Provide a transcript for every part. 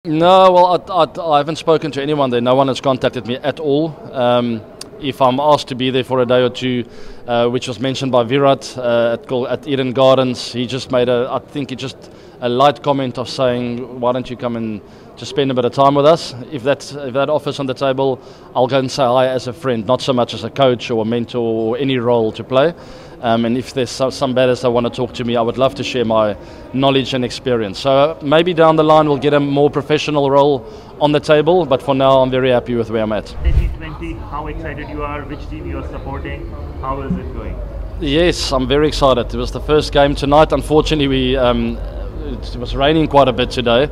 No, well, I haven't spoken to anyone there. No one has contacted me at all. If I'm asked to be there for a day or two, which was mentioned by Virat at Eden Gardens, he just made a light comment of saying, why don't you come and just spend a bit of time with us? If that offer's on the table, I'll go and say hi as a friend, not so much as a coach or a mentor or any role to play. And if there's some batters that want to talk to me, I would love to share my knowledge and experience. So maybe down the line we'll get a more professional role on the table, but for now I'm very happy with where I'm at. T20, how excited you are, which team you are supporting, how is it going? Yes, I'm very excited. It was the first game tonight. Unfortunately, it was raining quite a bit today.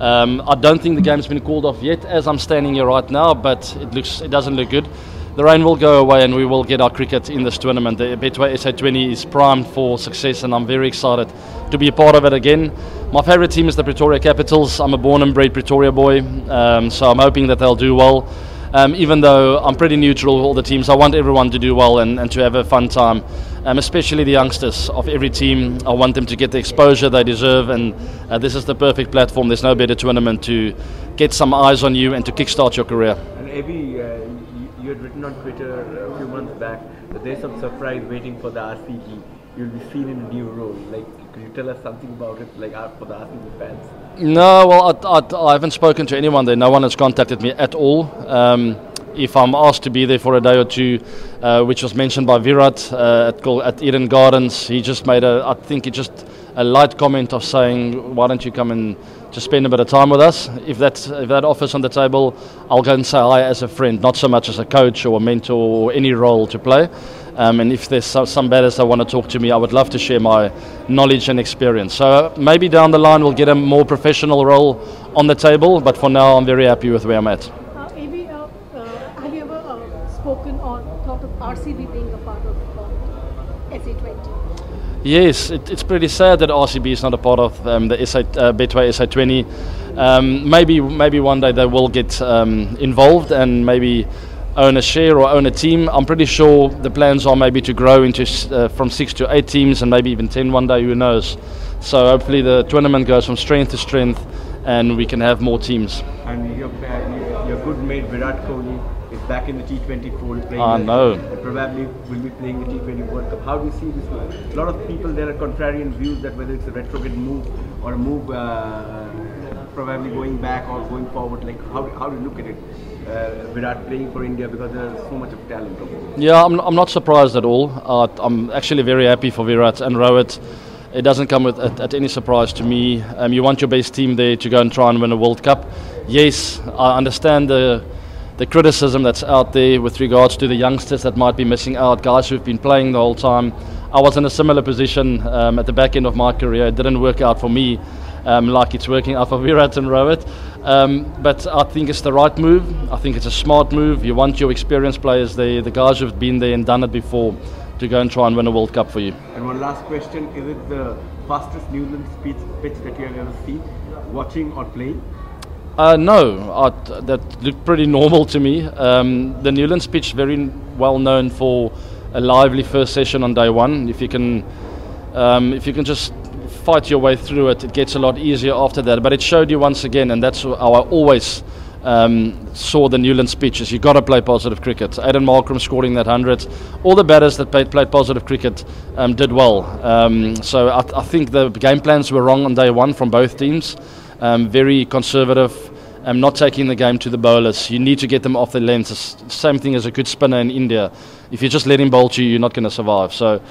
I don't think the game's been called off yet as I'm standing here right now, but it doesn't look good. The rain will go away and we will get our cricket in this tournament. The Betway SA20 is primed for success and I'm very excited to be a part of it again. My favourite team is the Pretoria Capitals. I'm a born and bred Pretoria boy, so I'm hoping that they'll do well. Even though I'm pretty neutral with all the teams, I want everyone to do well and to have a fun time, especially the youngsters of every team. I want them to get the exposure they deserve, and this is the perfect platform. There's no better tournament to get some eyes on you and to kickstart your career. And Abby, you had written on Twitter a few months back that there's some surprise waiting for the RCB. You'll be seen in a new role. Could you tell us something about it, for the RCB fans? No, well, I haven't spoken to anyone there. No one has contacted me at all. If I'm asked to be there for a day or two, which was mentioned by Virat at Eden Gardens, he just made a light comment of saying, why don't you come and just spend a bit of time with us? If that offer's on the table, I'll go and say hi as a friend, not so much as a coach or a mentor or any role to play. And if there's some batters that want to talk to me, I would love to share my knowledge and experience. So maybe down the line we'll get a more professional role on the table, but for now I'm very happy with where I'm at. Amy, have you ever spoken or thought of RCB being a part of SA20? Yes, it's pretty sad that RCB is not a part of the Betway SA20. Maybe one day they will get involved and maybe own a share or own a team. I'm pretty sure the plans are maybe to grow into from 6 to 8 teams and maybe even 10 one day, who knows. So hopefully the tournament goes from strength to strength and we can have more teams. And your good mate Virat Kohli is back in the T20 fold playing. I know. Probably will be playing the T20 World Cup. How do you see this? A lot of people there are contrarian views that whether it's a retrograde move or a move probably going back or going forward. How do you look at it? Virat playing for India because there's so much of talent. Yeah, I'm not surprised at all. I'm actually very happy for Virat and Rohit. It doesn't come at any surprise to me. You want your best team there to go and try and win a World Cup. Yes, I understand the criticism that's out there with regards to the youngsters that might be missing out, guys who've been playing the whole time. I was in a similar position at the back end of my career. It didn't work out for me like it's working out for Virat and Rohit. But I think it's the right move. I think it's a smart move. You want your experienced players there, the guys who've been there and done it before, to go and try and win a World Cup for you. And one last question, is it the fastest New Zealand pitch that you have ever seen, watching or playing? No, that looked pretty normal to me. The Newlands pitch very well known for a lively first session on day one. If you can just fight your way through it, it gets a lot easier after that. But it showed you once again, and that's how I always saw the Newlands pitch, is you got to play positive cricket. Aidan Markram scoring that 100. All the batters that played positive cricket did well. So I think the game plans were wrong on day one from both teams. Very conservative, not taking the game to the bowlers. You need to get them off the length. It's the same thing as a good spinner in India. If you just let him bowl to you, you're not going to survive. So,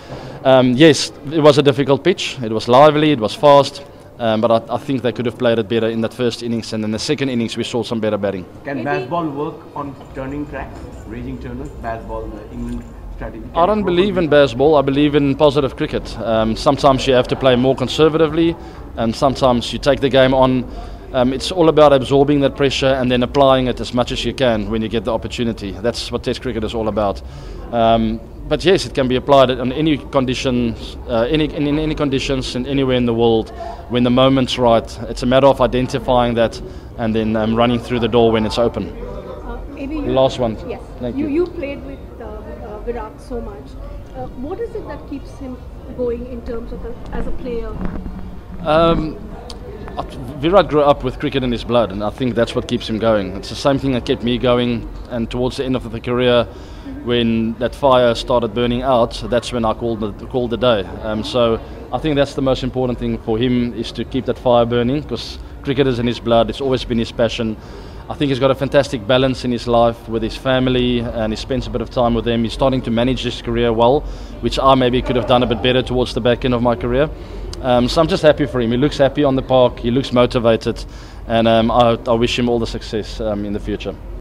yes, it was a difficult pitch. It was lively, it was fast, but I think they could have played it better in that first innings, and in the second innings we saw some better batting. Can baseball work on turning tracks, raging turners, baseball, the England strategy? I don't believe in baseball. I believe in positive cricket. Sometimes you have to play more conservatively, and sometimes you take the game on. It's all about absorbing that pressure and then applying it as much as you can when you get the opportunity. That's what Test cricket is all about. But yes, it can be applied on any conditions, in any conditions, and anywhere in the world when the moment's right. It's a matter of identifying that and then running through the door when it's open. Last one. Yes. Thank you. You played with Virat so much. What is it that keeps him going in terms of as a player? Virat grew up with cricket in his blood, and I think that's what keeps him going. It's the same thing that kept me going, and towards the end of the career, when that fire started burning out, that's when I called the day. So I think that's the most important thing for him, is to keep that fire burning, because cricket is in his blood. It's always been his passion. I think he's got a fantastic balance in his life with his family, and he spends a bit of time with them. He's starting to manage his career well, which I maybe could have done a bit better towards the back end of my career. So I'm just happy for him. He looks happy on the park, he looks motivated, and I wish him all the success in the future.